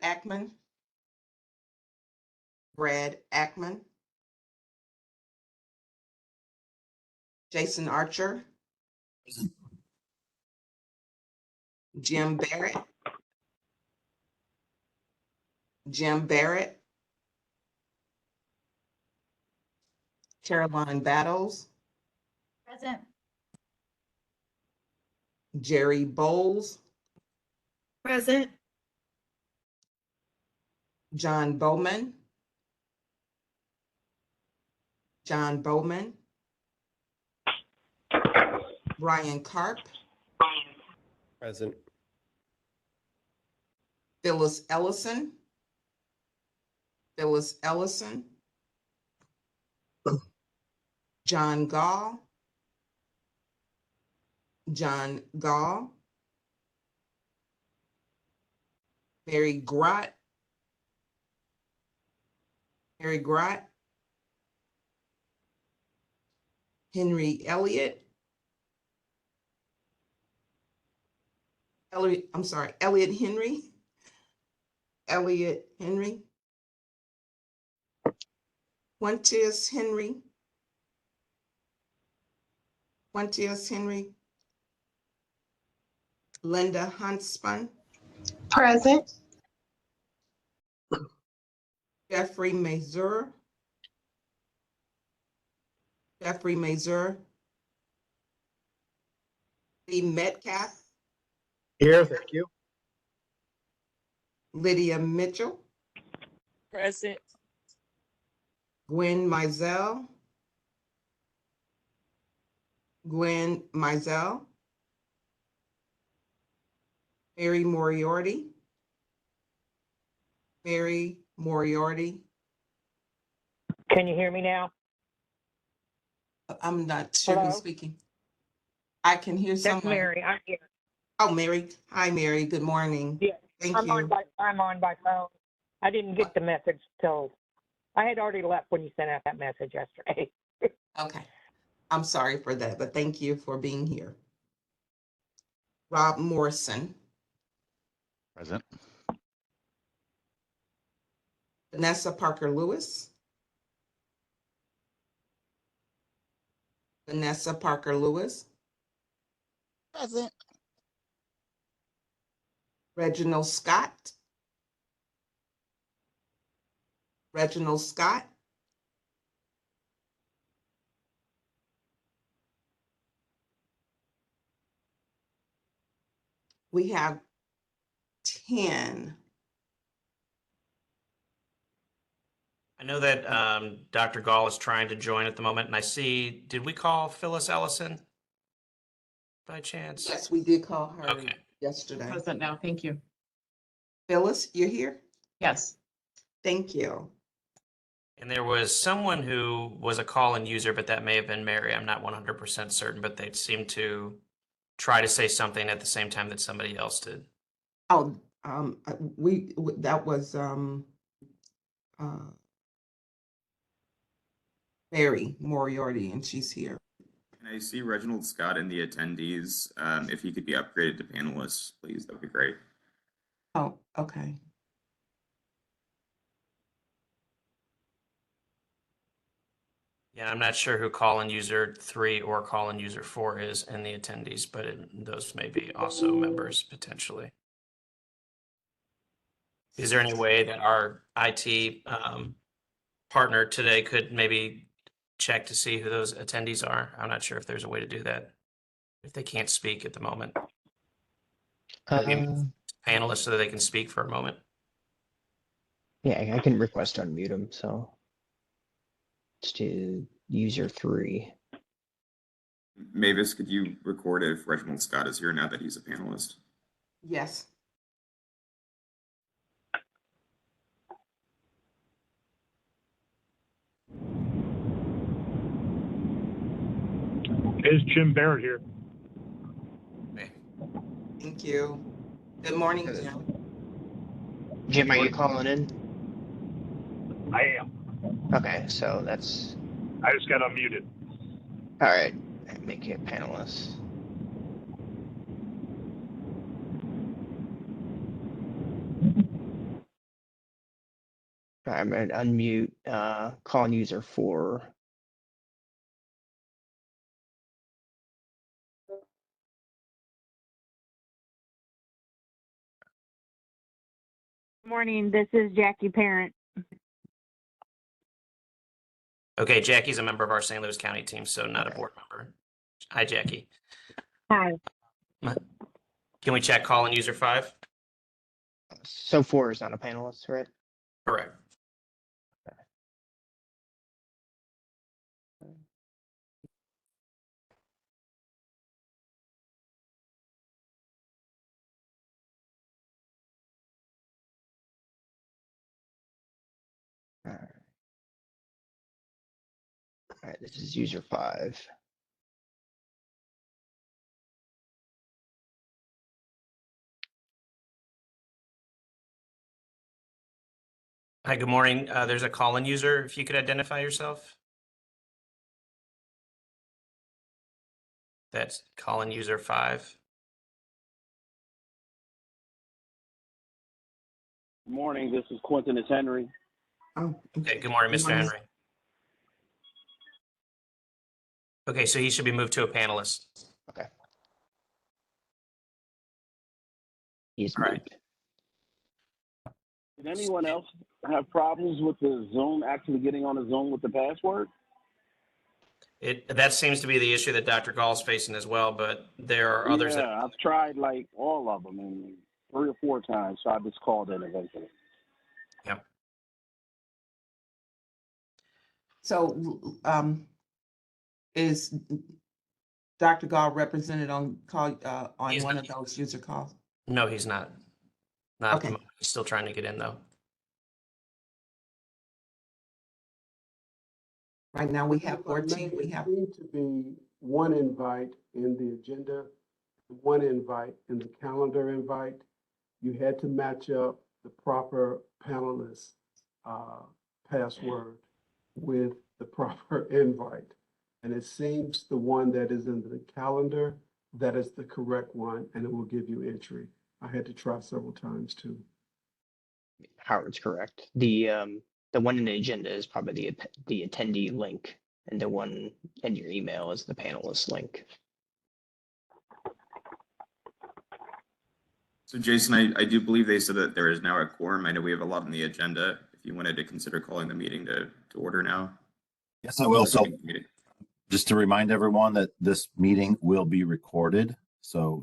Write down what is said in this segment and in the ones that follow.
Ackman. Brad Ackman. Jason Archer. Jim Barrett. Jim Barrett. Caroline Battles. Present. Jerry Bowles. Present. John Bowman. John Bowman. Brian Karp. Present. Phyllis Ellison. Phyllis Ellison. John Gall. John Gall. Mary Grott. Mary Grott. Henry Elliott. Elliott Henry. Elliott Henry. Quintius Henry. Quintius Henry. Linda Huntsman. Present. Jeffrey Mazur. Jeffrey Mazur. Lee Metcalf. Here, thank you. Lydia Mitchell. Present. Gwen Mizell. Gwen Mizell. Mary Moriarty. Mary Moriarty. Can you hear me now? I'm not sure who's Hello? speaking. I can hear That's someone. Mary. I'm here. Oh, Mary. Hi, Mary. Good morning. Yeah, Thank I'm you. on by phone. I didn't get the message till I had already left when you sent out that message yesterday. Okay. I'm sorry for that, but thank you for being here. Rob Morrison. Present. Vanessa Parker Lewis. Vanessa Parker Lewis. Present. Reginald Scott. Reginald Scott. We have 10. I know that Dr. Gall is trying to join at the moment, and I see, did we call Phyllis Ellison by chance? Yes, we did call her Okay. yesterday. Present now. Thank you. Phyllis, you're here? Yes. Thank you. And there was someone who was a call-in user, but that may have been Mary. I'm not 100% certain, but they seemed to try to say something at the same time that somebody else did. Oh, that was Mary Moriarty, and she's here. Can I see Reginald Scott in the attendees? If he could be upgraded to panelists, please, that would be great. Oh, okay. Yeah, I'm not sure who call-in user 3 or call-in user 4 is in the attendees, but those may be also members potentially. Is there any way that our IT partner today could maybe check to see who those attendees are? I'm not sure if there's a way to do that if they can't speak at the moment. Panelists so that they can speak for a moment. Yeah, I can request unmute him, so it's to user 3. Mavis, could you record if Reginald Scott is here now that he's a panelist? Yes. Is Jim Barrett here? Okay. Thank you. Good morning, Jim. Jim, are you calling in? I am. Okay, so that's I just got unmuted. all right. Make you a panelist. I'm going to unmute call user 4. Morning, this is Jackie Parent. Okay, Jackie's a member of our St. Louis County team, so not a Okay. board member. Hi, Jackie. Hi. Can we check call in user 5? So 4 is not a panelist, right? Correct. All right. All right, this is user 5. Hi, good morning. There's a call in user. If you could identify yourself. That's call in user 5. Good morning. This is Quentin. It's Henry. Oh, Okay, good morning, Good Mr. morning. Henry. Okay, so he should be moved to a panelist. Okay. He's All right. moved. Did anyone else have problems with the Zoom actually getting on the Zoom with the password? That seems to be the issue that Dr. Gall is facing as well, but there are others that, I've tried like all of them and 3 or 4 times, so I just called in eventually. So, is Dr. Gall represented on call, on He's one not. of those user calls? no, he's not. Not at the Okay. moment. He's still trying to get in though. Right now, we have 14, we have, There seemed to be one invite in the agenda, one invite in the calendar invite. You had to match up the proper panelist password with the proper invite. And it seems the one that is in the calendar, that is the correct one, and it will give you entry. I had to try several times too. Howard's correct. The one in the agenda is probably the attendee link, and the one in your email is the panelist link. So Jason, I do believe they said that there is now a quorum. I know we have a lot on the agenda. If you wanted to consider calling the meeting to order now. Yes, I will. So just to remind everyone that this meeting will be recorded. So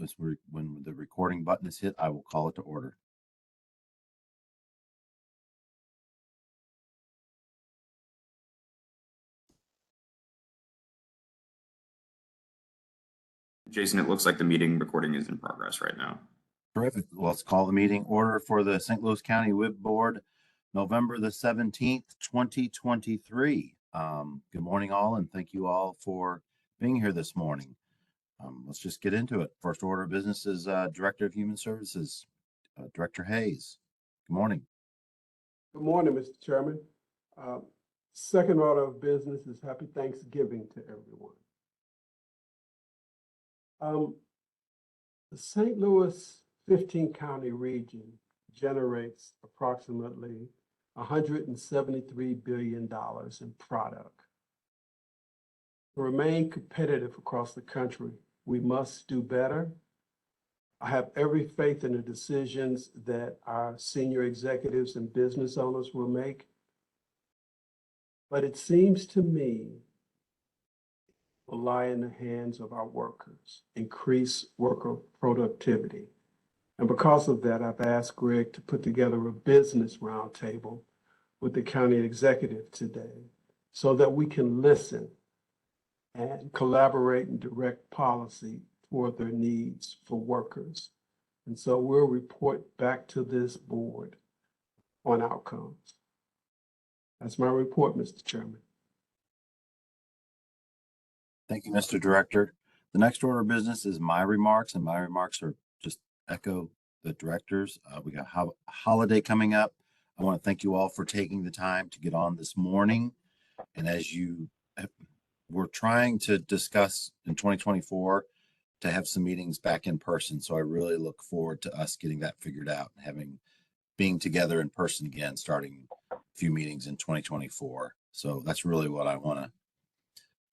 when the recording button is hit, I will call it to order. Jason, it looks like the meeting recording is in progress right now. Terrific. Well, let's call the meeting order for the St. Louis County WIB Board, November the 17th, 2023. Good morning, all, and thank you all for being here this morning. Let's just get into it. First order of business is Director of Human Services, Director Hayes. Good morning. Good morning, Mr. Chairman. Second order of business is happy Thanksgiving to everyone. The St. Louis 15 county region generates approximately $173 billion in product. To remain competitive across the country, we must do better. I have every faith in the decisions that our senior executives and business owners will make. But it seems to me will lie in the hands of our workers, increase worker productivity. And because of that, I've asked Greg to put together a business roundtable with the county executive today so that we can listen and collaborate and direct policy toward their needs for workers. And so we'll report back to this board on outcomes. That's my report, Mr. Chairman. Thank you, Mr. Director. The next order of business is my remarks, and my remarks are just echo the directors. We got a holiday coming up. I want to thank you all for taking the time to get on this morning. And as we're trying to discuss in 2024 to have some meetings back in person. So I really look forward to us getting that figured out and being together in person again, starting few meetings in 2024. So that's really what I want to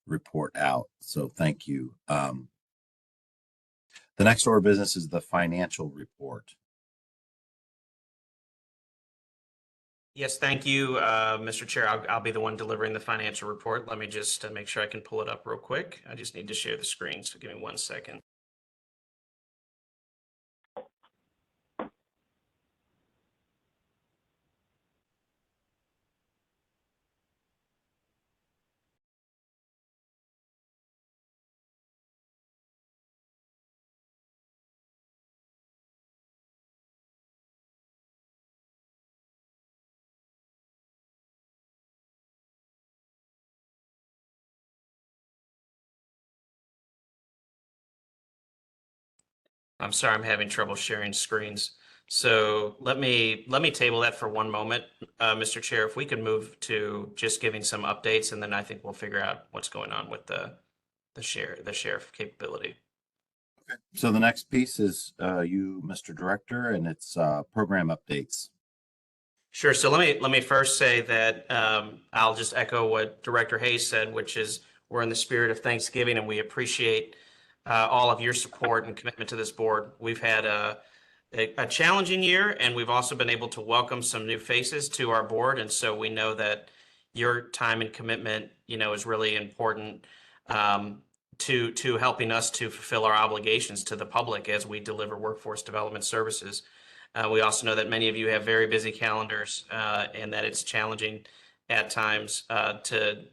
report out. So thank you. The next order of business is the financial report. Yes, thank you, Mr. Chair. I'll be the one delivering the financial report. Let me just make sure I can pull it up real quick. I just need to share the screen, so give me 1 second. I'm sorry, I'm having trouble sharing screens. So let me table that for one moment, Mr. Chair. If we could move to just giving some updates, and then I think we'll figure out what's going on with the share capability. Okay. So the next piece is you, Mr. Director, and it's program updates. Sure. So let me first say that I'll just echo what Director Hayes said, which is we're in the spirit of Thanksgiving, and we appreciate all of your support and commitment to this board. We've had a challenging year, and we've also been able to welcome some new faces to our board. And so we know that your time and commitment, is really important to helping us to fulfill our obligations to the public as we deliver workforce development services. We also know that many of you have very busy calendars and that it's challenging at times to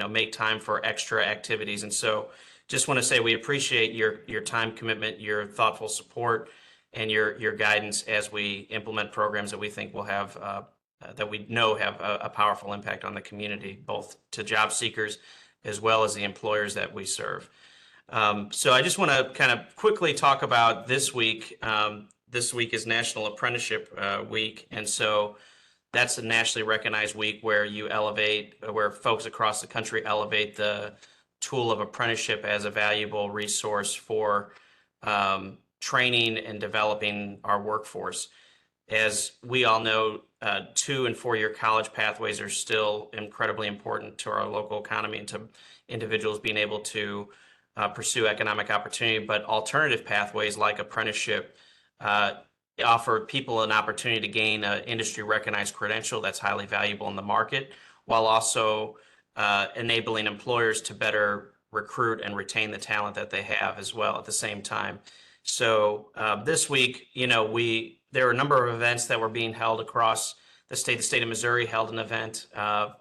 make time for extra activities. And so just want to say we appreciate your time commitment, your thoughtful support, and your guidance as we implement programs that we think will have that we know have a powerful impact on the community, both to job seekers as well as the employers that we serve. So I just want to kind of quickly talk about this week. This week is National Apprenticeship Week, and so that's a nationally recognized week where where folks across the country elevate the tool of apprenticeship as a valuable resource for training and developing our workforce. As we all know, 2- and 4-year college pathways are still incredibly important to our local economy and to individuals being able to pursue economic opportunity, but alternative pathways like apprenticeship offer people an opportunity to gain an industry recognized credential that's highly valuable in the market, while also enabling employers to better recruit and retain the talent that they have as well at the same time. So this week, there are a number of events that were being held across the state. The state of Missouri held an event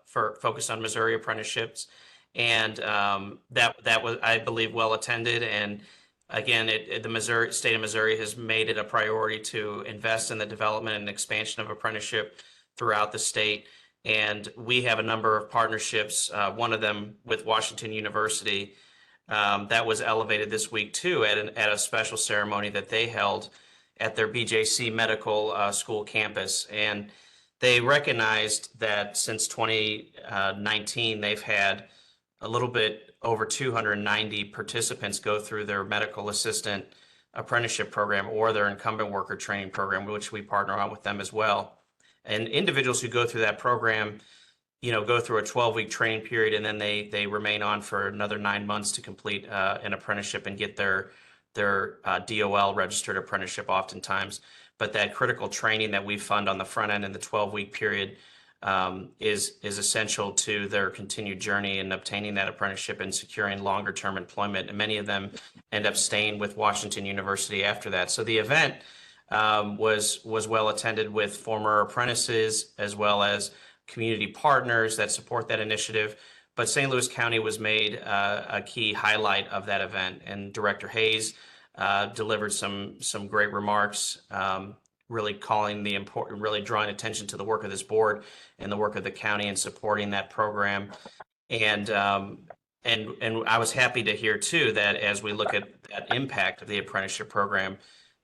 focused on Missouri apprenticeships, and that was, I believe, well attended. And again, the state of Missouri has made it a priority to invest in the development and expansion of apprenticeship throughout the state. And we have a number of partnerships, one of them with Washington University, that was elevated this week too at a special ceremony that they held at their BJC Medical School campus. And they recognized that since 2019, they've had a little bit over 290 participants go through their medical assistant apprenticeship program or their incumbent worker training program, which we partner on with them as well. And individuals who go through that program, go through a 12-week training period, and then they remain on for another 9 months to complete an apprenticeship and get their DOL registered apprenticeship oftentimes. But that critical training that we fund on the front end in the 12-week period is essential to their continued journey in obtaining that apprenticeship and securing longer term employment. And many of them end up staying with Washington University after that. So the event was well attended with former apprentices as well as community partners that support that initiative. But St. Louis County was made a key highlight of that event, and Director Hayes delivered some great remarks, really drawing attention to the work of this board and the work of the county in supporting that program. And I was happy to hear too that as we look at that impact of the apprenticeship program,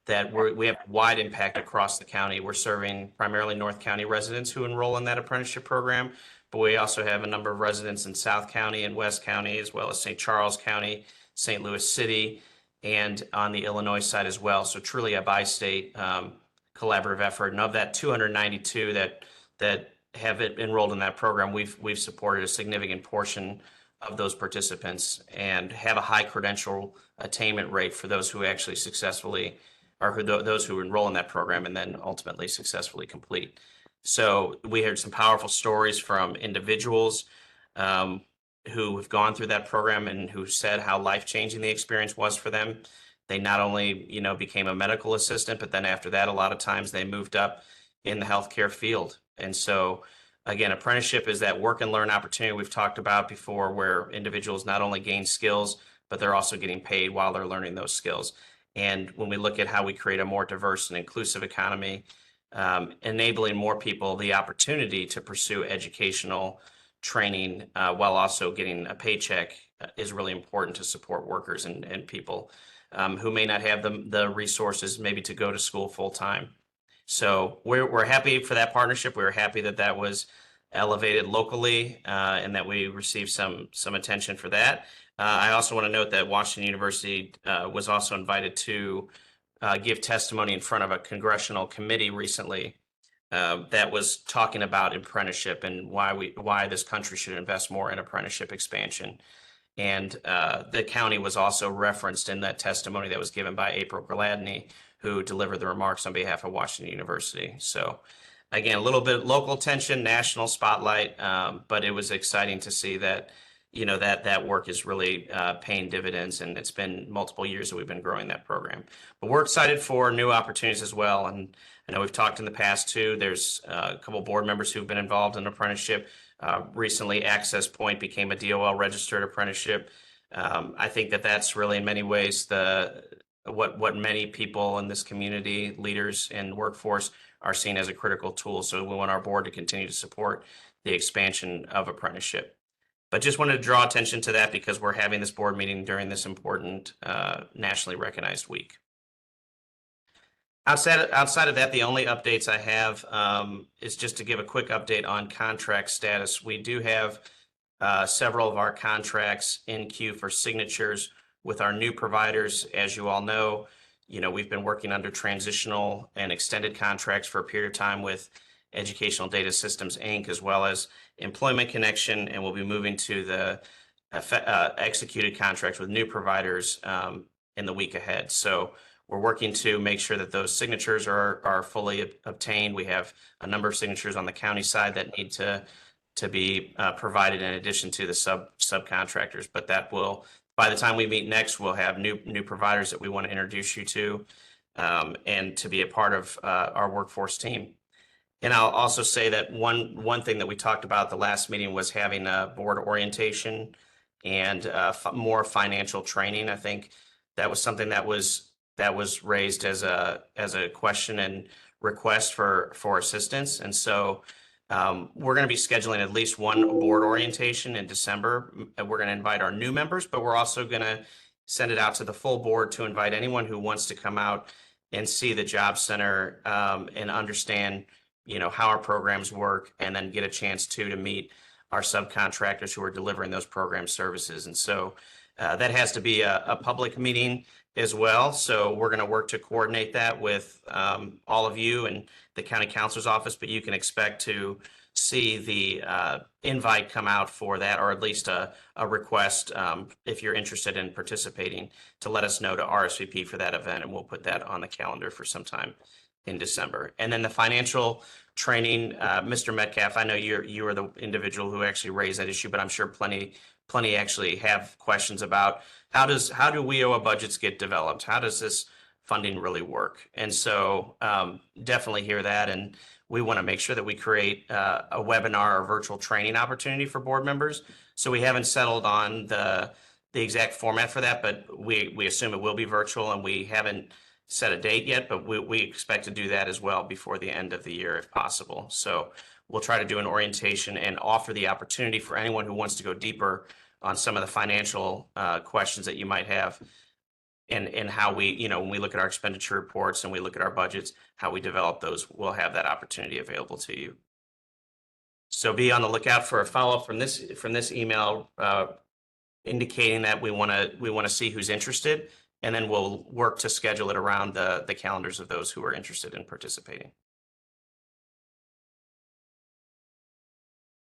that we have wide impact across the county. We're serving primarily North County residents who enroll in that apprenticeship program, but we also have a number of residents in South County and West County, as well as St. Charles County, St. Louis City, and on the Illinois side as well. So truly a bi-state collaborative effort. And of that 292 that have enrolled in that program, we've supported a significant portion of those participants and have a high credential attainment rate for those who actually successfully, or those who enroll in that program and then ultimately successfully complete. So we heard some powerful stories from individuals who have gone through that program and who said how life-changing the experience was for them. They not only, became a medical assistant, but then after that, a lot of times they moved up in the healthcare field. And so again, apprenticeship is that work and learn opportunity we've talked about before, where individuals not only gain skills, but they're also getting paid while they're learning those skills. And when we look at how we create a more diverse and inclusive economy, enabling more people the opportunity to pursue educational training while also getting a paycheck is really important to support workers and people who may not have the resources maybe to go to school full time. So we're happy for that partnership. We're happy that that was elevated locally and that we received some attention for that. I also want to note that Washington University was also invited to give testimony in front of a congressional committee recently that was talking about apprenticeship and why this country should invest more in apprenticeship expansion. And the county was also referenced in that testimony that was given by April Gladney, who delivered the remarks on behalf of Washington University. So again, a little bit local attention, national spotlight, but it was exciting to see that, that work is really paying dividends, and it's been multiple years that we've been growing that program. But we're excited for new opportunities as well. And I know we've talked in the past too, there's a couple of board members who've been involved in apprenticeship. Recently, Access Point became a DOL registered apprenticeship. I think that that's really in many ways what many people in this community, leaders and workforce, are seen as a critical tool. So we want our board to continue to support the expansion of apprenticeship. But just wanted to draw attention to that because we're having this board meeting during this important nationally recognized week. Outside of that, the only updates I have is just to give a quick update on contract status. We do have several of our contracts in queue for signatures with our new providers. As you all know, we've been working under transitional and extended contracts for a period of time with Educational Data Systems, Inc., as well as Employment Connection, and we'll be moving to the executed contracts with new providers in the week ahead. So we're working to make sure that those signatures are fully obtained. We have a number of signatures on the county side that need to be provided in addition to the subcontractors, but that will, by the time we meet next, we'll have new providers that we want to introduce you to and to be a part of our workforce team. And I'll also say that one thing that we talked about at the last meeting was having a board orientation and more financial training. I think that was something that was raised as a question and request for assistance. And so we're going to be scheduling at least one board orientation in December. We're going to invite our new members, but we're also going to send it out to the full board to invite anyone who wants to come out and see the job center and understand, how our programs work, and then get a chance to meet our subcontractors who are delivering those program services. And so that has to be a public meeting as well. So we're going to work to coordinate that with all of you and the county counselor's office, but you can expect to see the invite come out for that, or at least a request if you're interested in participating, to let us know to RSVP for that event, and we'll put that on the calendar for some time in December. And then the financial training, Mr. Metcalf, I know you are the individual who actually raised that issue, but I'm sure plenty actually have questions about how do WIOA budgets get developed? How does this funding really work? And so definitely hear that. And we want to make sure that we create a webinar or virtual training opportunity for board members. So we haven't settled on the exact format for that, but we assume it will be virtual, and we haven't set a date yet, but we expect to do that as well before the end of the year if possible. So we'll try to do an orientation and offer the opportunity for anyone who wants to go deeper on some of the financial questions that you might have, and how we, when we look at our expenditure reports and we look at our budgets, how we develop those, we'll have that opportunity available to you. So be on the lookout for a follow-up from this email indicating that we want to see who's interested, and then we'll work to schedule it around the calendars of those who are interested in participating.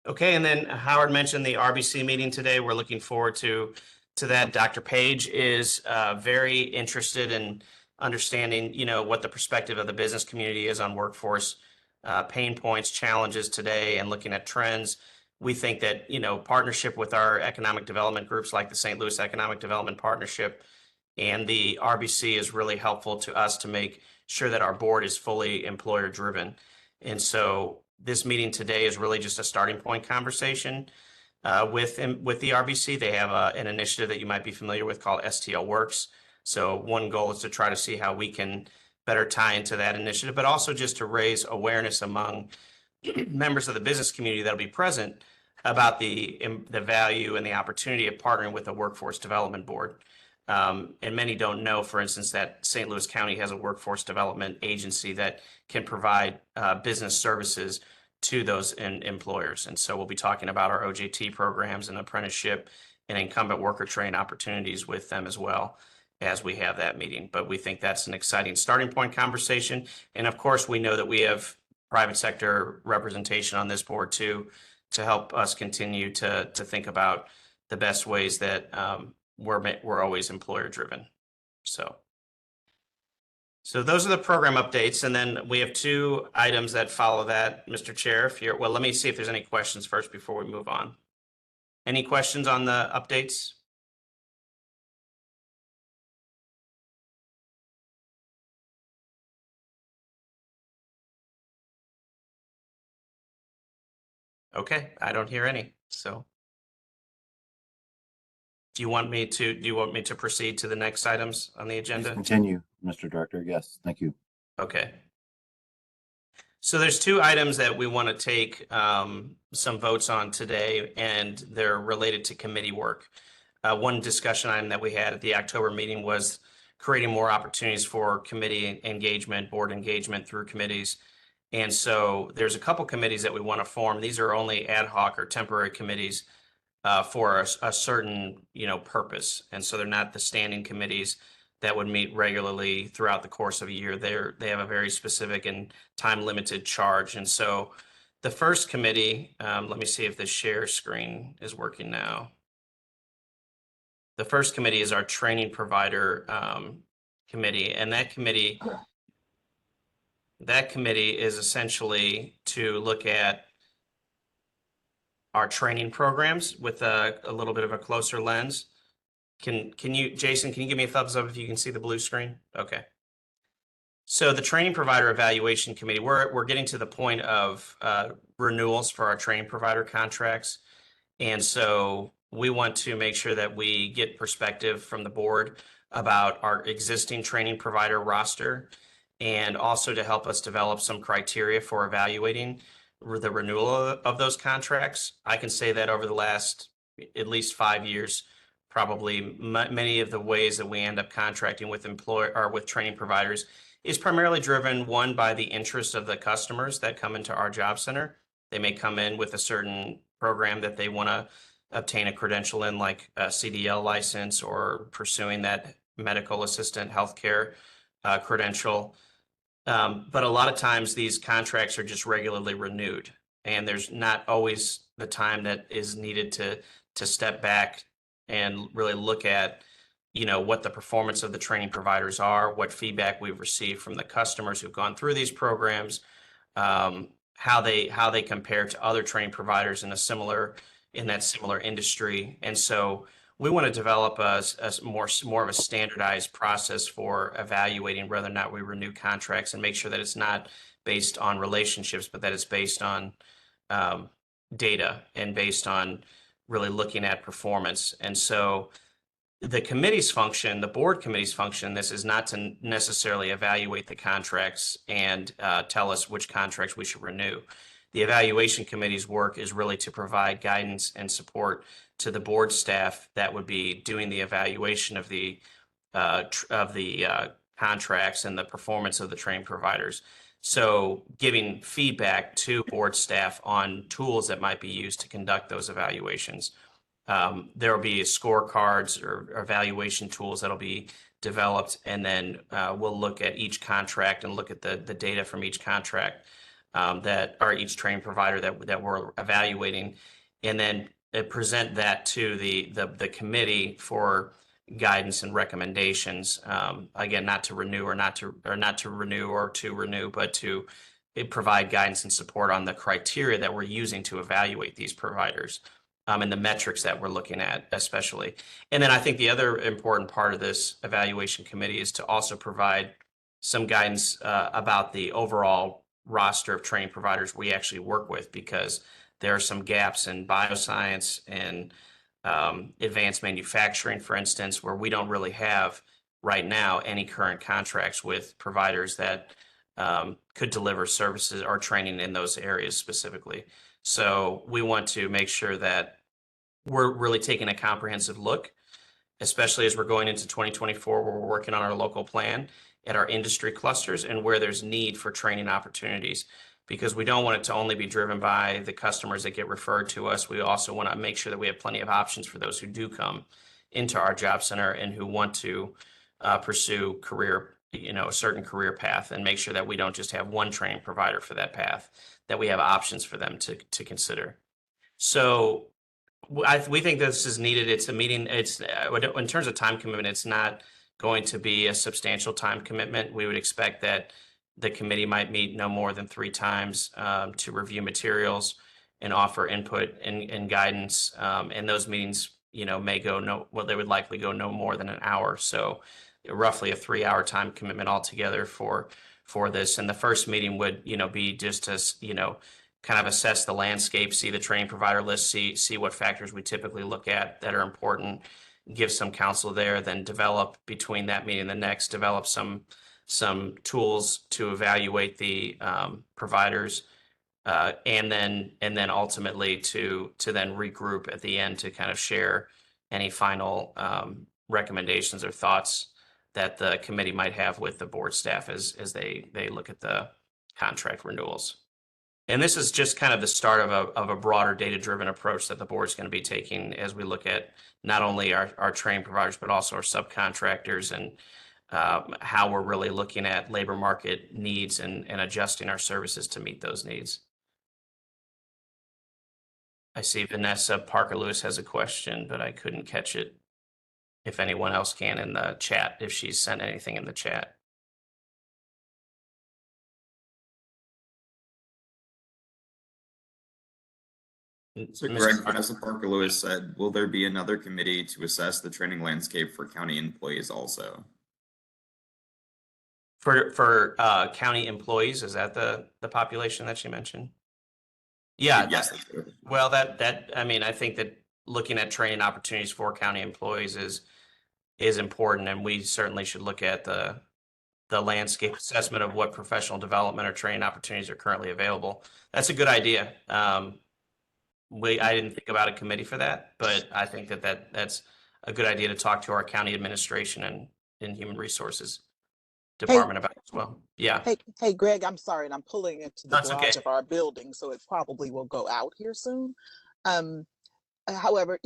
Okay, and then Howard mentioned the RBC meeting today. We're looking forward to that. Dr. Page is very interested in understanding, what the perspective of the business community is on workforce pain points, challenges today, and looking at trends. We think that, partnership with our economic development groups like the St. Louis Economic Development Partnership and the RBC is really helpful to us to make sure that our board is fully employer driven. And so this meeting today is really just a starting point conversation with the RBC. They have an initiative that you might be familiar with called STL Works. So one goal is to try to see how we can better tie into that initiative, but also just to raise awareness among members of the business community that'll be present about the value and the opportunity of partnering with a workforce development board. And many don't know, for instance, that St. Louis County has a workforce development agency that can provide business services to those employers. And so we'll be talking about our OJT programs and apprenticeship and incumbent worker train opportunities with them as well as we have that meeting. But we think that's an exciting starting point conversation. And of course, we know that we have private sector representation on this board too, to help us continue to think about the best ways that we're always employer driven. So those are the program updates. And then we have two items that follow that, Mr. Chair. Well, let me see if there's any questions first before we move on. Any questions on the updates? Okay, I don't hear any. So do you want me to proceed to the next items on the Please agenda? continue, Mr. Director. Yes, thank you. Okay. So there's two items that we want to take some votes on today, and they're related to committee work. One discussion item that we had at the October meeting was creating more opportunities for committee engagement, board engagement through committees. And so there's a couple committees that we want to form. These are only ad hoc or temporary committees for a certain, purpose. And so they're not the standing committees that would meet regularly throughout the course of a year. They have a very specific and time limited charge. And so the first committee, let me see if the share screen is working now. The first committee is our training provider committee, and that committee is essentially to look at our training programs with a little bit of a closer lens. Jason, can you give me a thumbs up if you can see the blue screen? Okay. So the training provider evaluation committee, we're getting to the point of renewals for our training provider contracts. And so we want to make sure that we get perspective from the board about our existing training provider roster, and also to help us develop some criteria for evaluating the renewal of those contracts. I can say that over the last at least 5 years, probably many of the ways that we end up contracting with with training providers is primarily driven, one, by the interest of the customers that come into our job center. They may come in with a certain program that they want to obtain a credential in, like a CDL license, or pursuing that medical assistant healthcare credential. But a lot of times these contracts are just regularly renewed, and there's not always the time that is needed to step back and really look at, what the performance of the training providers are, what feedback we've received from the customers who've gone through these programs, how they compare to other training providers in that similar industry. And so we want to develop a more of a standardized process for evaluating whether or not we renew contracts, and make sure that it's not based on relationships, but that it's based on data and based on really looking at performance. And so the committee's function, the board committee's function, this is not to necessarily evaluate the contracts and tell us which contracts we should renew. The evaluation committee's work is really to provide guidance and support to the board staff that would be doing the evaluation of the contracts and the performance of the training providers. So giving feedback to board staff on tools that might be used to conduct those evaluations. There will be scorecards or evaluation tools that'll be developed, and then we'll look at each contract and look at the data from each contract that are each training provider that we're evaluating, and then present that to the committee for guidance and recommendations. Again, not to renew, but to provide guidance and support on the criteria that we're using to evaluate these providers, and the metrics that we're looking at, especially. And then I think the other important part of this evaluation committee is to also provide some guidance about the overall roster of training providers we actually work with, because there are some gaps in bioscience and advanced manufacturing, for instance, where we don't really have right now any current contracts with providers that could deliver services or training in those areas specifically. So we want to make sure that we're really taking a comprehensive look, especially as we're going into 2024, where we're working on our local plan at our industry clusters and where there's need for training opportunities, because we don't want it to only be driven by the customers that get referred to us. We also want to make sure that we have plenty of options for those who do come into our job center and who want to pursue career, a certain career path, and make sure that we don't just have one training provider for that path, that we have options for them to consider. So we think this is needed. It's a meeting. It's in terms of time commitment, it's not going to be a substantial time commitment. We would expect that the committee might meet no more than 3 times to review materials and offer input and guidance. And those meetings, may go they would likely go no more than an hour. So roughly a 3-hour time commitment altogether for this. And the first meeting would, be just to, kind of assess the landscape, see the training provider list, see what factors we typically look at that are important, give some counsel there, then develop between that meeting and the next, develop some tools to evaluate the providers, and then ultimately to then regroup at the end to kind of share any final recommendations or thoughts that the committee might have with the board staff as they look at the contract renewals. And this is just kind of the start of a broader data-driven approach that the board's going to be taking as we look at not only our training providers, but also our subcontractors, and how we're really looking at labor market needs and adjusting our services to meet those needs. I see Vanessa Parker-Lewis has a question, but I couldn't catch it. If anyone else can in the chat, if she's sent anything in the chat. So Greg, Vanessa Parker Lewis said, will there be another committee to assess the training landscape for county employees also? For county employees, is that the population that she mentioned? Yeah. Yes. Well, I think that looking at training opportunities for county employees is important, and we certainly should look at the landscape assessment of what professional development or training opportunities are currently available. That's a good idea. I didn't think about a committee for that, but I think that's a good idea to talk to our county administration and human resources department about as well. Yeah. Hey, Greg, I'm sorry, and I'm pulling into the That's garage okay. of our building, so it probably will go out here soon. However,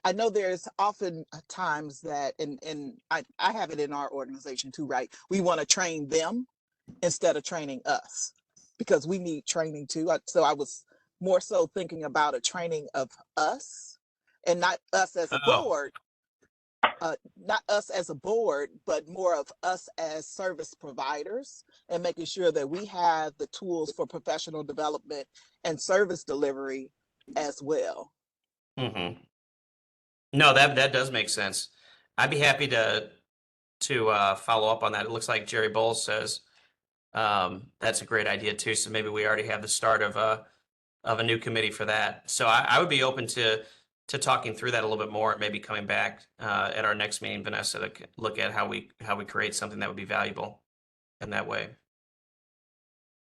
I know there's often times that, and I have it in our organization too, right? We want to train them instead of training us, because we need training too. So I was more so thinking about a training of us, and not us as a board, but more of us as service providers, and making sure that we have the tools for professional development and service delivery as well. Mm-hmm. No, that does make sense. I'd be happy to follow up on that. It looks like Jerry Bowles says that's a great idea too. So maybe we already have the start of a new committee for that. So I would be open to talking through that a little bit more, and maybe coming back at our next meeting, Vanessa, to look at how we create something that would be valuable in that way.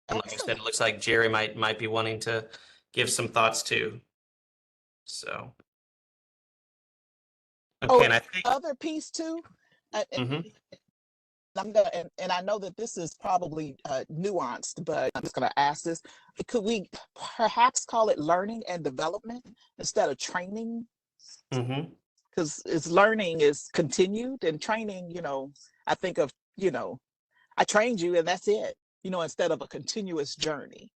And like I said, it looks like Jerry might be wanting to give some thoughts too. So, okay, and I think other piece too. Mhm. I'm gonna, and I know that this is probably nuanced, but I'm just gonna ask this: could we perhaps call it learning and development instead of training? Because it's learning is continued, and training, I think of, I trained you and that's it, instead of a continuous journey.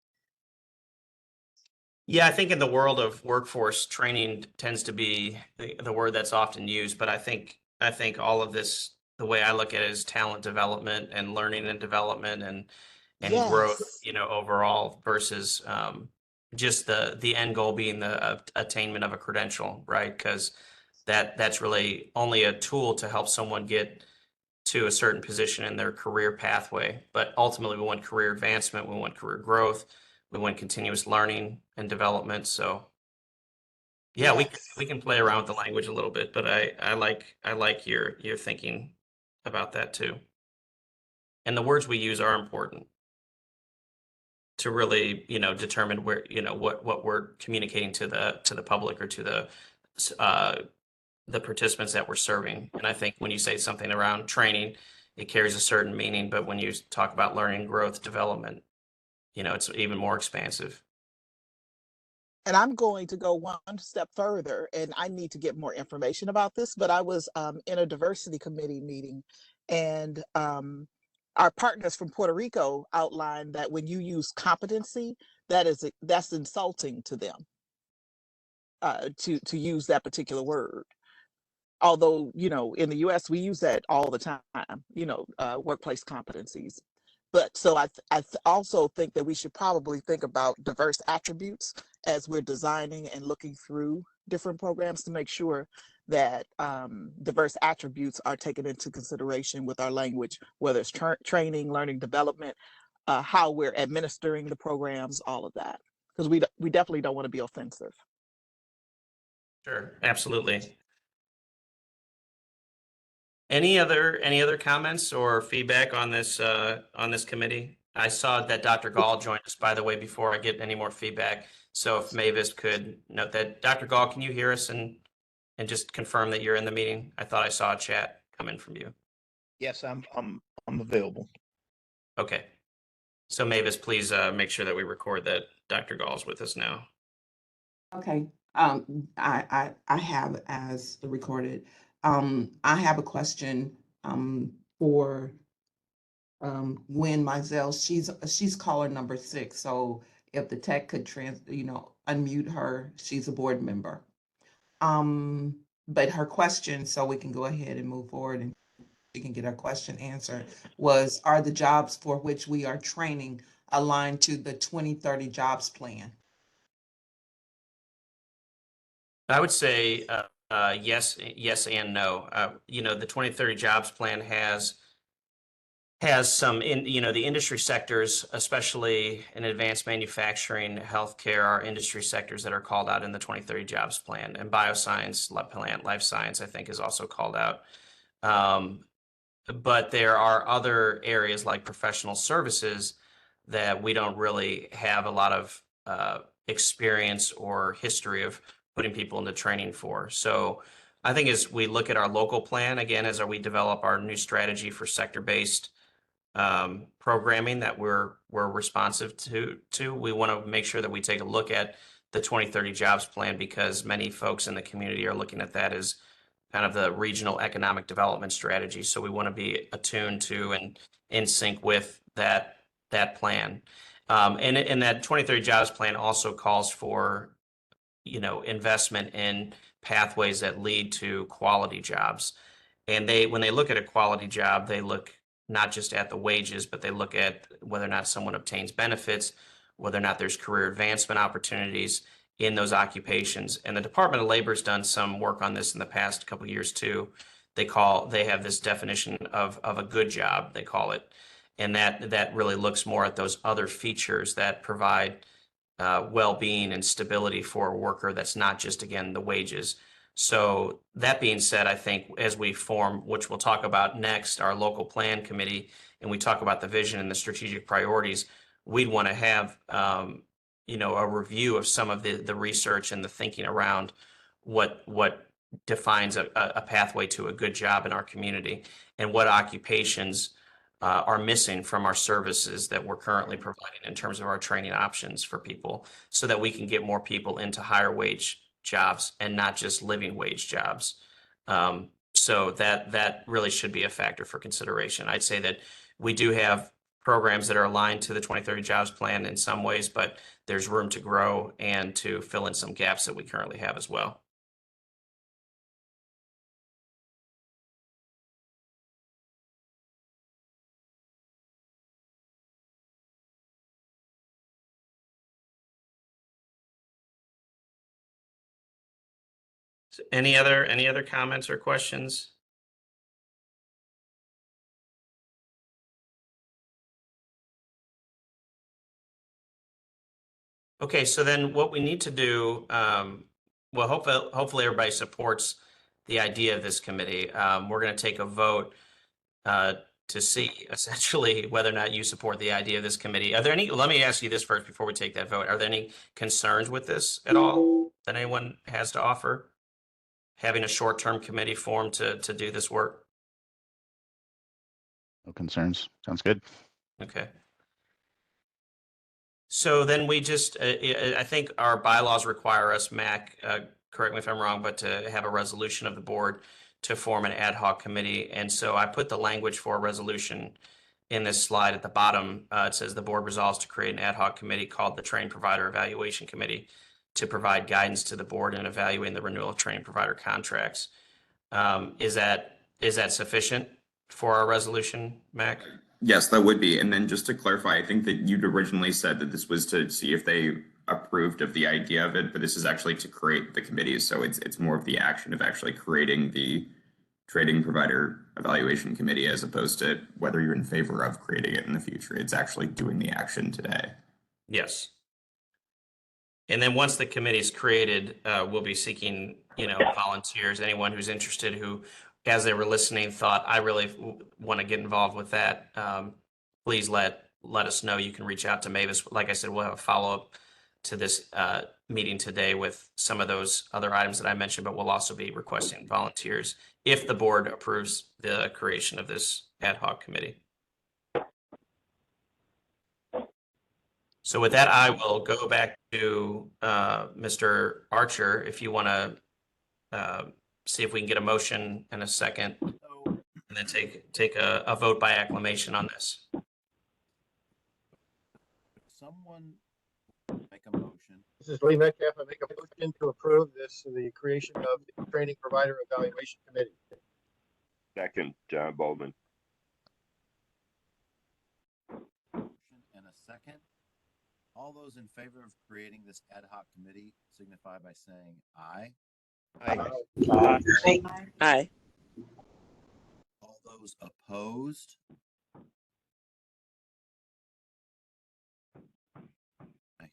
Yeah, I think in the world of workforce, training tends to be the word that's often used, but I think all of this, the way I look at it is talent development and learning and development and growth, Yes. overall versus just the end goal being the attainment of a credential, right? Because that's really only a tool to help someone get to a certain position in their career pathway. But ultimately, we want career advancement, we want career growth, we want continuous learning and development. So yeah, Yes. we can play around with the language a little bit, but I like your thinking about that too. And the words we use are important to really, determine where, what we're communicating to the public or to the participants that we're serving. And I think when you say something around training, it carries a certain meaning, but when you talk about learning, growth, development, it's even more expansive. And I'm going to go one step further, and I need to get more information about this, but I was in a diversity committee meeting, and our partners from Puerto Rico outlined that when you use competency, that's insulting to them, to use that particular word. Although, in the US, we use that all the time, workplace competencies. But so I also think that we should probably think about diverse attributes as we're designing and looking through different programs to make sure that diverse attributes are taken into consideration with our language, whether it's training, learning, development, how we're administering the programs, all of that. Because we definitely don't want to be offensive. Sure, absolutely. Any other comments or feedback on this committee? I saw that Dr. Gall joined us, by the way, before I get any more feedback. So if Mavis could note that. Dr. Gall, can you hear us and just confirm that you're in the meeting? I thought I saw a chat come in from you. Yes, I'm available. Okay. So Mavis, please make sure that we record that Dr. Gall is with us now. Okay, I have as recorded. I have a question for Gwen Mizell. She's caller number 6. So if the tech could unmute her, she's a board member. But her question, so we can go ahead and move forward and we can get our question answered, was, are the jobs for which we are training aligned to the 2030 jobs plan? I would say yes and no. The 2030 jobs plan has some the industry sectors, especially in advanced manufacturing, healthcare, are industry sectors that are called out in the 2030 jobs plan, and bioscience, life science, I think, is also called out. But there are other areas like professional services that we don't really have a lot of experience or history of putting people into training for. So I think as we look at our local plan, again, as we develop our new strategy for sector-based programming that we're responsive to, we want to make sure that we take a look at the 2030 jobs plan, because many folks in the community are looking at that as kind of the regional economic development strategy. So we want to be attuned to and in sync with that plan. And that 2030 jobs plan also calls for, investment in pathways that lead to quality jobs. And when they look at a quality job, they look not just at the wages, but they look at whether or not someone obtains benefits, whether or not there's career advancement opportunities in those occupations. And the Department of Labor has done some work on this in the past couple of years too. They have this definition of a good job, they call it. And that really looks more at those other features that provide well-being and stability for a worker. That's not just, again, the wages. So that being said, I think as we form, which we'll talk about next, our local plan committee, and we talk about the vision and the strategic priorities, we'd want to have a review of some of the research and the thinking around what defines a pathway to a good job in our community, and what occupations are missing from our services that we're currently providing in terms of our training options for people, so that we can get more people into higher wage jobs and not just living wage jobs. So that really should be a factor for consideration. I'd say that we do have programs that are aligned to the 2030 jobs plan in some ways, but there's room to grow and to fill in some gaps that we currently have as well. So any other comments or questions? Okay, so then what we need to do, well, hopefully everybody supports the idea of this committee. We're going to take a vote to see essentially whether or not you support the idea of this committee. Are there any, let me ask you this first before we take that vote. Are there any concerns with this at all that anyone has to offer? Having a short-term committee formed to do this work? No concerns. Sounds good. Okay. So then we just, I think our bylaws require us, Mac, correct me if I'm wrong, but to have a resolution of the board to form an ad hoc committee. And so I put the language for a resolution in this slide at the bottom. It says the board resolves to create an ad hoc committee called the Training Provider Evaluation Committee to provide guidance to the board in evaluating the renewal of training provider contracts. Is that sufficient for our resolution, Mac? Yes, that would be. And then just to clarify, I think that you'd originally said that this was to see if they approved of the idea of it, but this is actually to create the committee. So it's more of the action of actually creating the Training Provider Evaluation Committee as opposed to whether you're in favor of creating it in the future. It's actually doing the action today. Yes. And then once the committee is created, we'll be seeking, volunteers, anyone who's interested who, as they were listening, thought, I really want to get involved with that. Please let us know. You can reach out to Mavis. Like I said, we'll have a follow-up to this meeting today with some of those other items that I mentioned, but we'll also be requesting volunteers if the board approves the creation of this ad hoc committee. So with that, I will go back to Mr. Archer, if you want to see if we can get a motion in a second, and then take a vote by acclamation on this. Someone make a motion. This is Lee Metcalf. I make a motion to approve the creation of the Training Provider Evaluation Committee. Second, John Bowman. Motion and a second. All those in favor of creating this ad hoc committee signify by saying aye. Aye. Aye. All those opposed?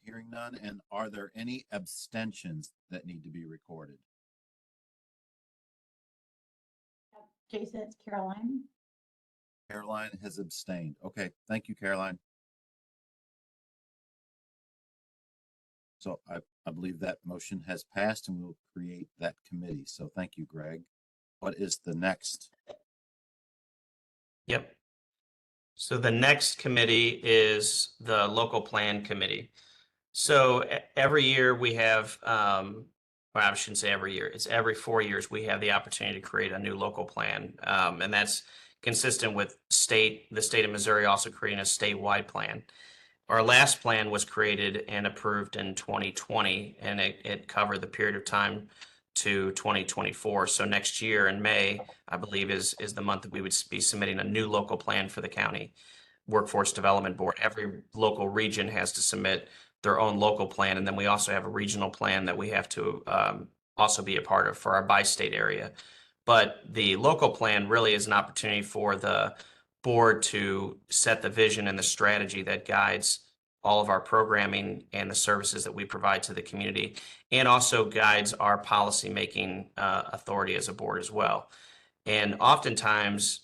Hearing none. And are there any abstentions that need to be recorded? Jason, it's Caroline. Caroline has abstained. Okay, thank you, Caroline. So I believe that motion has passed and we'll create that committee. So thank you, Greg. What is the next? Yep. So the next committee is the local plan committee. So every year we have, well, I shouldn't say every year, it's every 4 years we have the opportunity to create a new local plan. And that's consistent with the state of Missouri also creating a statewide plan. Our last plan was created and approved in 2020, and it covered the period of time to 2024. So next year in May, I believe is the month that we would be submitting a new local plan for the county workforce development board. Every local region has to submit their own local plan. And then we also have a regional plan that we have to also be a part of for our bi-state area. But the local plan really is an opportunity for the board to set the vision and the strategy that guides all of our programming and the services that we provide to the community, and also guides our policy-making authority as a board as well. And oftentimes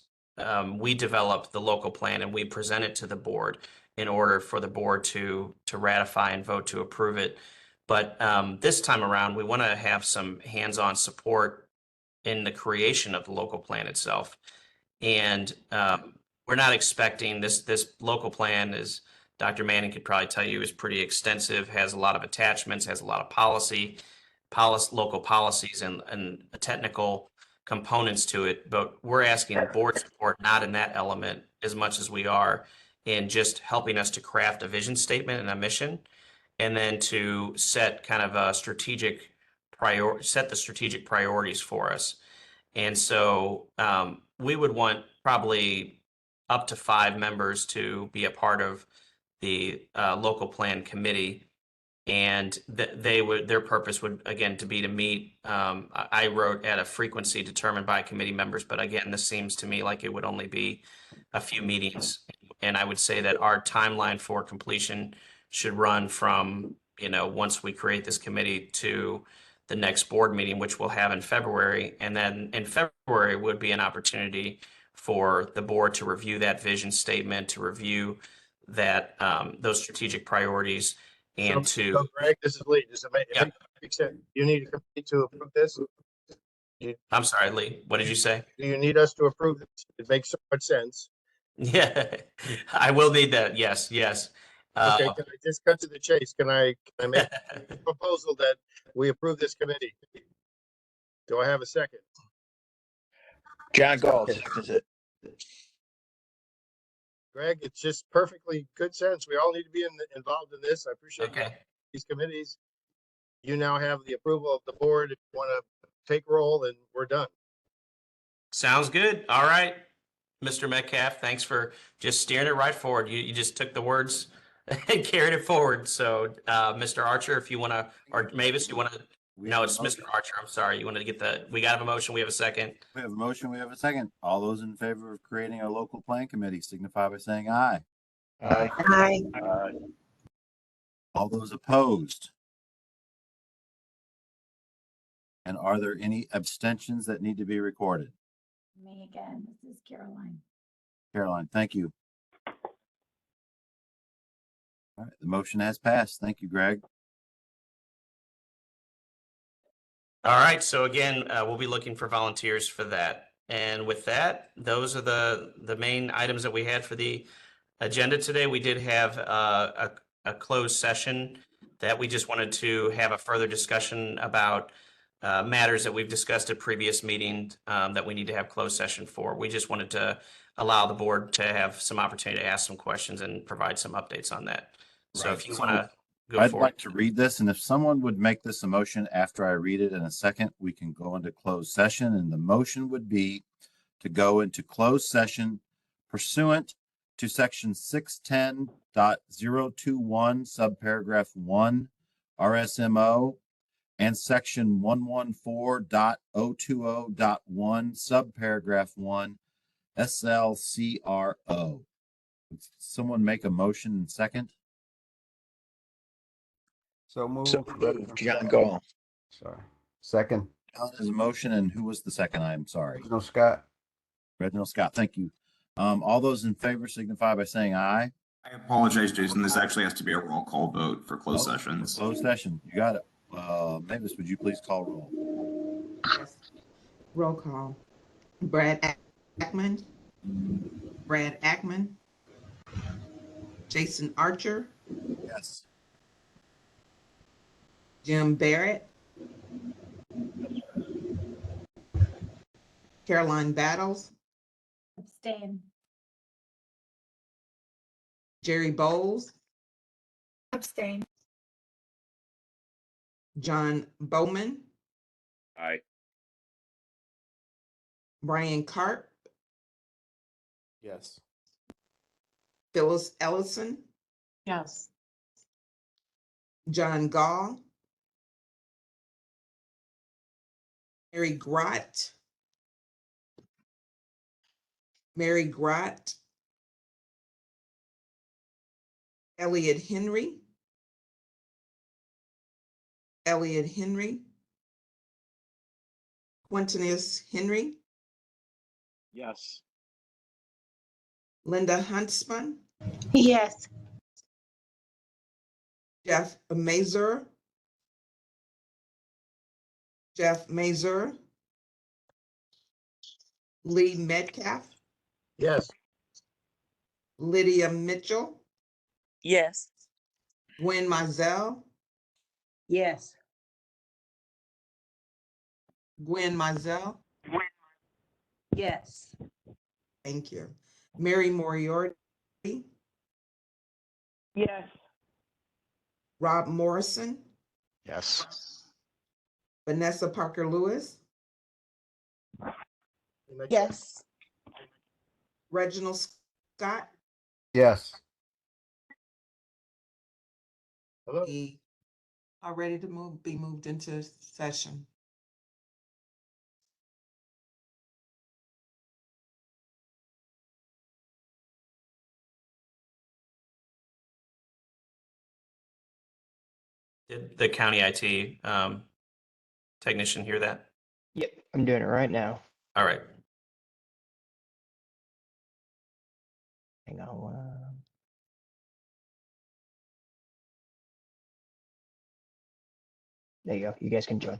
we develop the local plan and we present it to the board in order for the board to ratify and vote to approve it. But this time around, we want to have some hands-on support in the creation of the local plan itself. And we're not expecting this local plan, as Dr. Manning could probably tell you, is pretty extensive, has a lot of attachments, has a lot of local policies and technical components to it. But we're asking board support not in that element as much as we are in just helping us to craft a vision statement and a mission, and then to set kind of a set the strategic priorities for us. And so we would want probably up to 5 members to be a part of the local plan committee. And their purpose would, again, to be to meet. I wrote at a frequency determined by committee members, but again, this seems to me like it would only be a few meetings. And I would say that our timeline for completion should run from, once we create this committee to the next board meeting, which we'll have in February. And then in February would be an opportunity for the board to review that vision statement, to review that those strategic priorities, and So Greg, this is Lee. Does it make sense? You need a committee to approve this? I'm sorry, Lee, what did you say? Do you need us to approve this? It makes so much sense. Yeah, I will need that. Yes. Okay, can I just cut to the chase? Can I make a proposal that we approve this committee? Do I have a second? John Gall seconds it. Greg, it's just perfectly good sense. We all need to be involved in this. I appreciate these committees. You now have the approval of the board. If you want to take roll, then we're done. Sounds good. All right, Mr. Metcalf, thanks for just steering it right forward. You just took the words and carried it forward. So, Mr. Archer, if you want to, or Mavis, you want to? No, it's Mr. Archer. I'm sorry. You wanted to get we got a motion. We have a second. We have a motion. We have a second. All those in favor of creating a local plan committee signify by saying aye. Aye. Aye. All those opposed? And are there any abstentions that need to be recorded? Me again, this is Caroline. Caroline, thank you. All right, the motion has passed. Thank you, Greg. All right. So again, we'll be looking for volunteers for that. And with that, those are the main items that we had for the agenda today. We did have a closed session that we just wanted to have a further discussion about matters that we've discussed at previous meetings that we need to have closed session for. We just wanted to allow the board to have some opportunity to ask some questions and provide some updates on that. So if you want to go I'd forward. like to read this, and if someone would make this a motion after I read it in a second, we can go into closed session, and the motion would be to go into closed session pursuant to section 610.021 subparagraph 1 RSMO and section 114.020.1 subparagraph 1 SLCRO. Would someone make a motion and second? So moved, John Gall. Sorry. Second. John has a motion, and who was the second? I'm sorry. No, Scott. Reginald Scott, thank you. All those in favor signify by saying aye. I apologize, Jason. This actually has to be a roll call vote for closed sessions. Closed session, you got it. Mavis, would you please call roll? Yes. Roll call. Brad Ackman. Brad Ackman. Jason Archer. Yes. Jim Barrett. Caroline Battles. Abstain. Jerry Bowles. Abstain. John Bowman. Aye. Brian Carp. Yes. Phyllis Ellison. Yes. John Gall. Mary Grott. Mary Grott. Elliot Henry. Elliot Henry. Quintinus Henry. Yes. Linda Huntsman. Yes. Jeff Mazur. Jeff Mazur. Lee Metcalf. Yes. Lydia Mitchell. Yes. Gwen Mizell. Yes. Gwen Mizell. Yes. Thank you. Mary Moriarty. Yes. Rob Morrison, Yes. Vanessa Parker Lewis, Yes. Reginald Scott. Yes. Hello? We are ready to be moved into session. Did the county IT technician hear that? Yep, I'm doing it right now. All right. Hang on. There you go. You guys can join.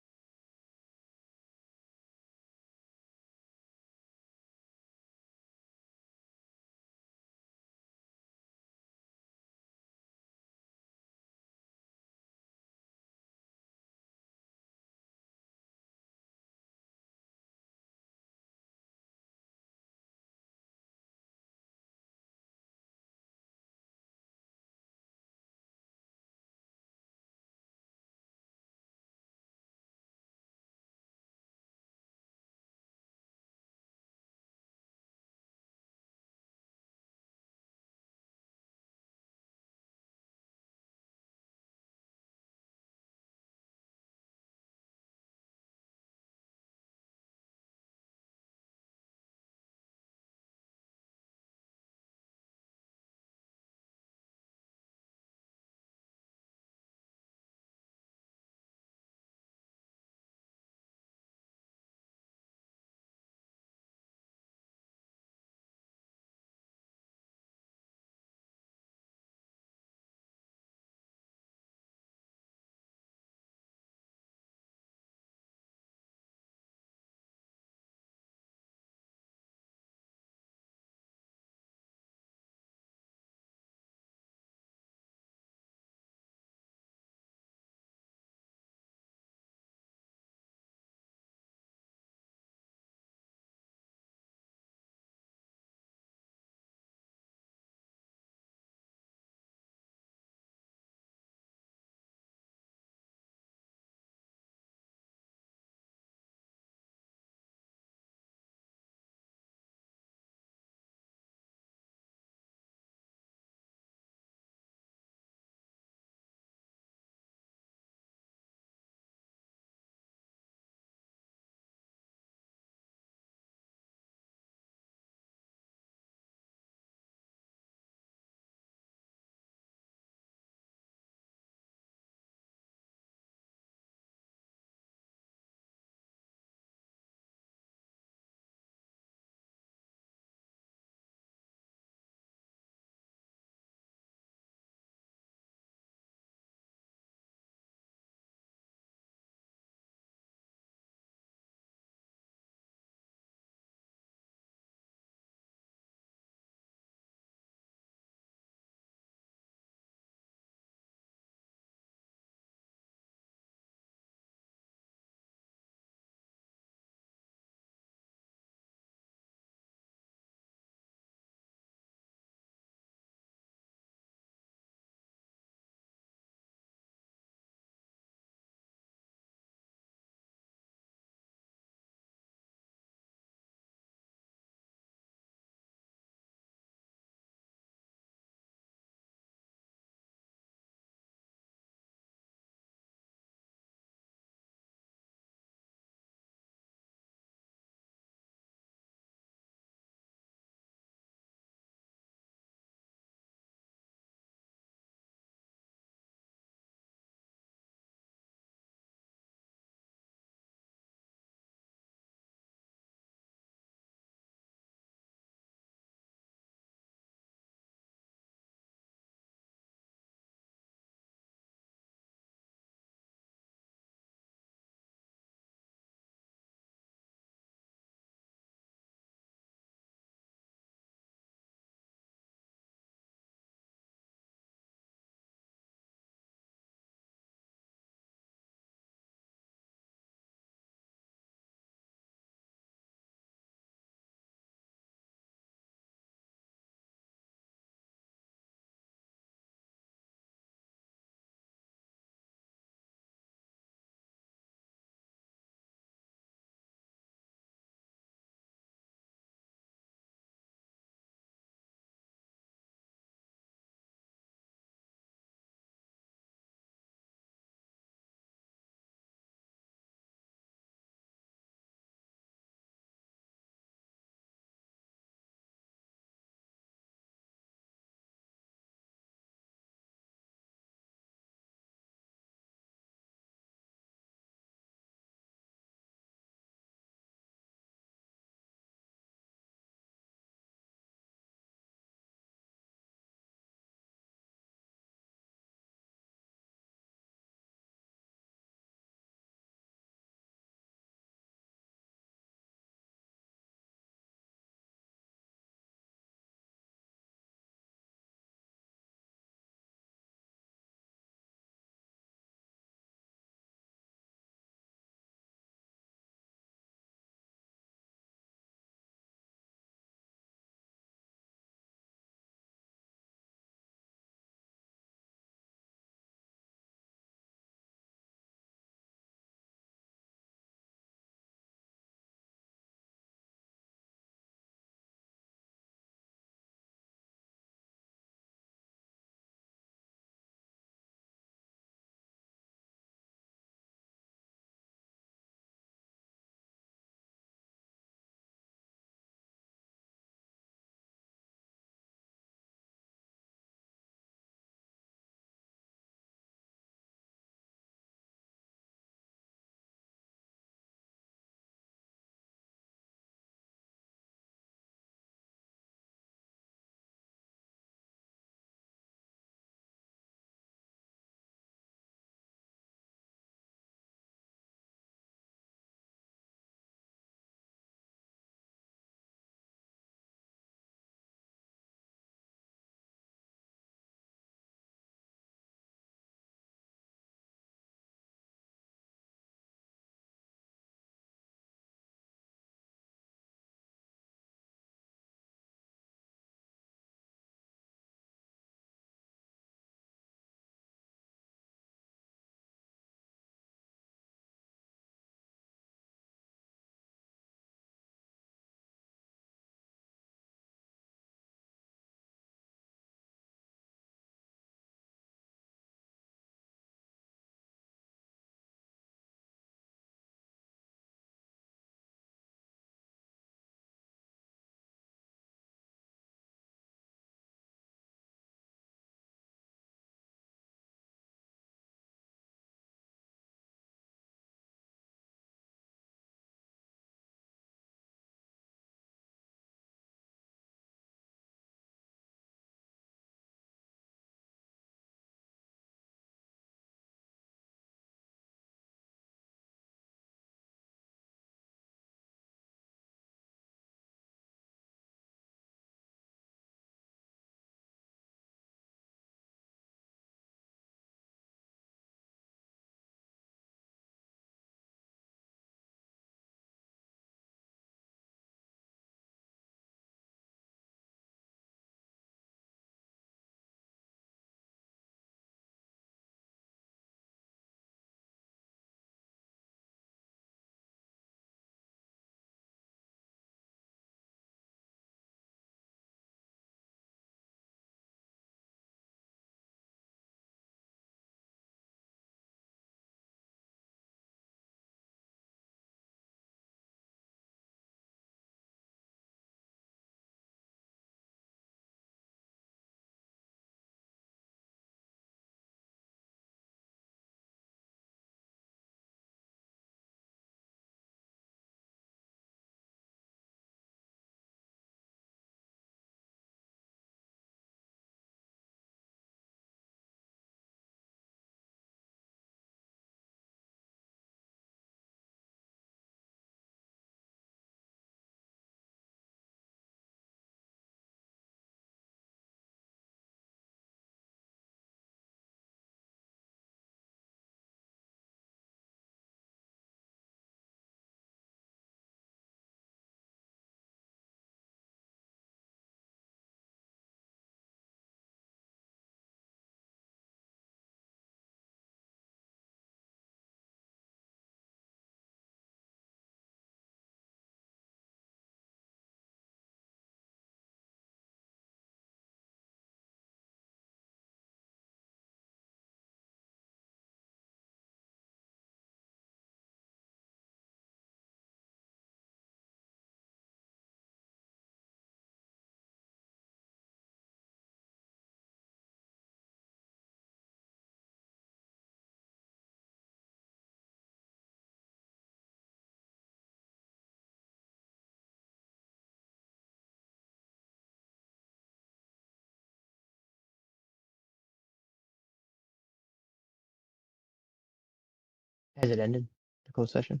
Has it ended, the closed session?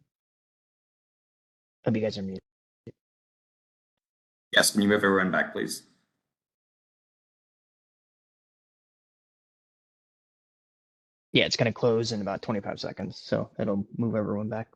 Hope you guys are muted. Yes, can you move everyone back, please? Yeah, it's gonna close in about 25 seconds, so it'll move everyone back.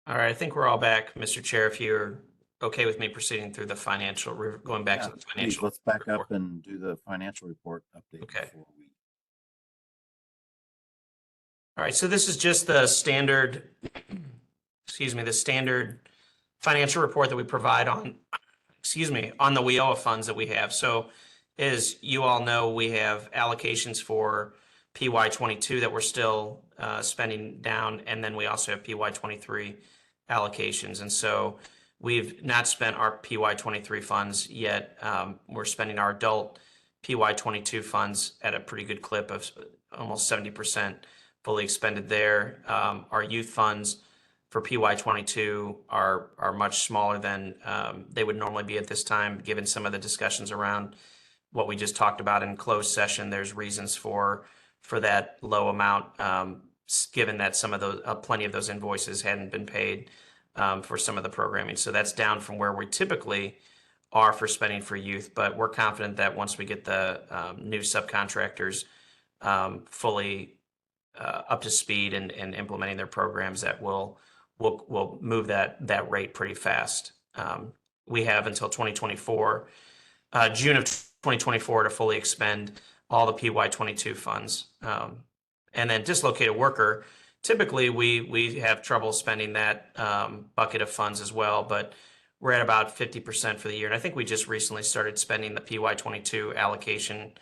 All right, I think we're all back, Mr. Chair, if you're okay with me proceeding through the financial, going back Yeah, to the please, financial. let's back report. up and do the financial report update. Okay. before we- All right, so this is just the standard, excuse me, the standard financial report that we provide on, excuse me, on the WIOA funds that we have. So as you all know, we have allocations for PY22 that we're still spending down, and then we also have PY23 allocations. And so we've not spent our PY23 funds yet. We're spending our adult PY22 funds at a pretty good clip of almost 70% fully expended there. Our youth funds for PY22 are much smaller than they would normally be at this time, given some of the discussions around what we just talked about in closed session. There's reasons for that low amount, given that some of those, plenty of those invoices hadn't been paid for some of the programming. So that's down from where we typically are for spending for youth, but we're confident that once we get the new subcontractors fully up to speed and implementing their programs, that we'll move that rate pretty fast. We have until 2024, June of 2024, to fully expend all the PY22 funds. And then dislocated worker, typically we have trouble spending that bucket of funds as well, but we're at about 50% for the year. And I think we just recently started spending the PY22 allocation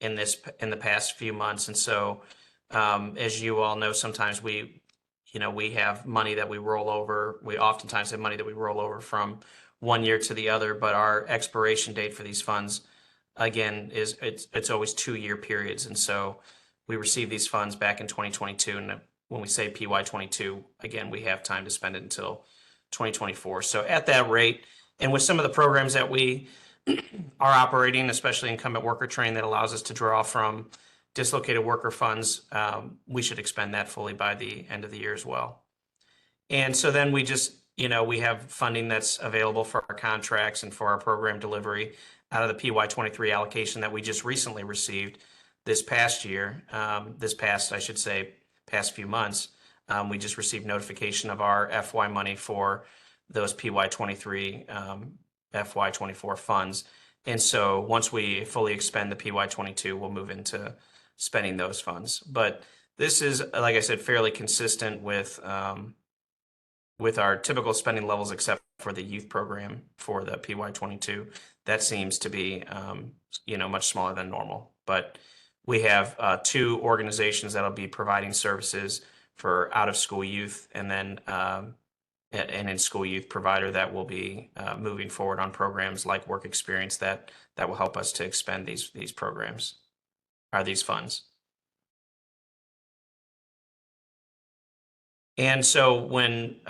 in the past few months. And so as you all know, sometimes we have money that we roll over. We oftentimes have money that we roll over from one year to the other, but our expiration date for these funds, again, it's always 2-year periods. And so we received these funds back in 2022. And when we say PY22, again, we have time to spend it until 2024. So at that rate, and with some of the programs that we are operating, especially incumbent worker training, that allows us to draw from dislocated worker funds, we should expend that fully by the end of the year as well. And so then we just, we have funding that's available for our contracts and for our program delivery out of the PY23 allocation that we just recently received this past year, past few months. We just received notification of our FY money for those PY23, FY24 funds. And so once we fully expend the PY22, we'll move into spending those funds. But this is, like I said, fairly consistent with our typical spending levels, except for the youth program for the PY22. That seems to be, much smaller than normal. But we have 2 organizations that'll be providing services for out-of-school youth, and then an in-school youth provider that will be moving forward on programs like Work Experience that will help us to expend these programs, or these funds. And so when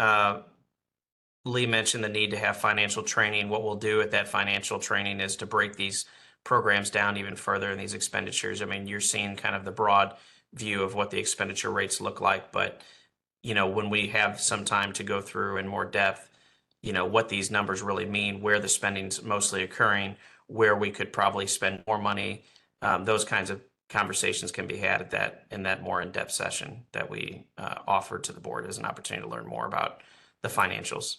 Lee mentioned the need to have financial training, what we'll do at that financial training is to break these programs down even further in these expenditures. I mean, you're seeing kind of the broad view of what the expenditure rates look like, but when we have some time to go through in more depth, what these numbers really mean, where the spending's mostly occurring, where we could probably spend more money, those kinds of conversations can be had in that more in-depth session that we offer to the board as an opportunity to learn more about the financials.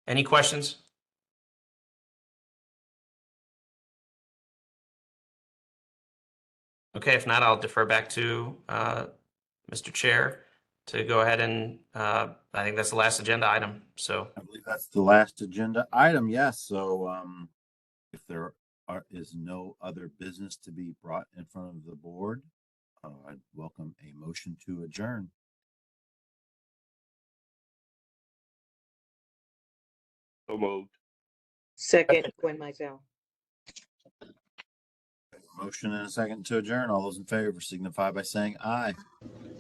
Any questions? Okay, if not, I'll defer back to Mr. Chair to go ahead and I think that's the last agenda item. So I believe that's the last agenda item. Yes. So If there is no other business to be brought in front of the board, I'd welcome a motion to adjourn. So moved. Second, Gwen Mizell. Motion and a second to adjourn. All those in favor signify by saying aye.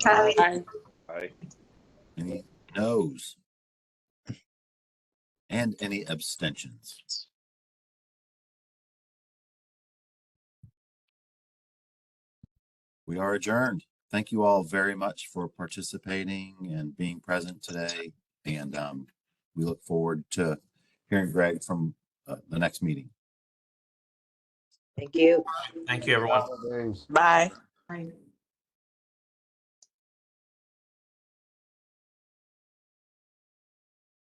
Aye. Aye. Any noes? And any abstentions? We are adjourned. Thank you all very much for participating and being present today. And we look forward to hearing Greg from the next meeting. Thank you. Thank you, everyone. Holidays. Bye. Right.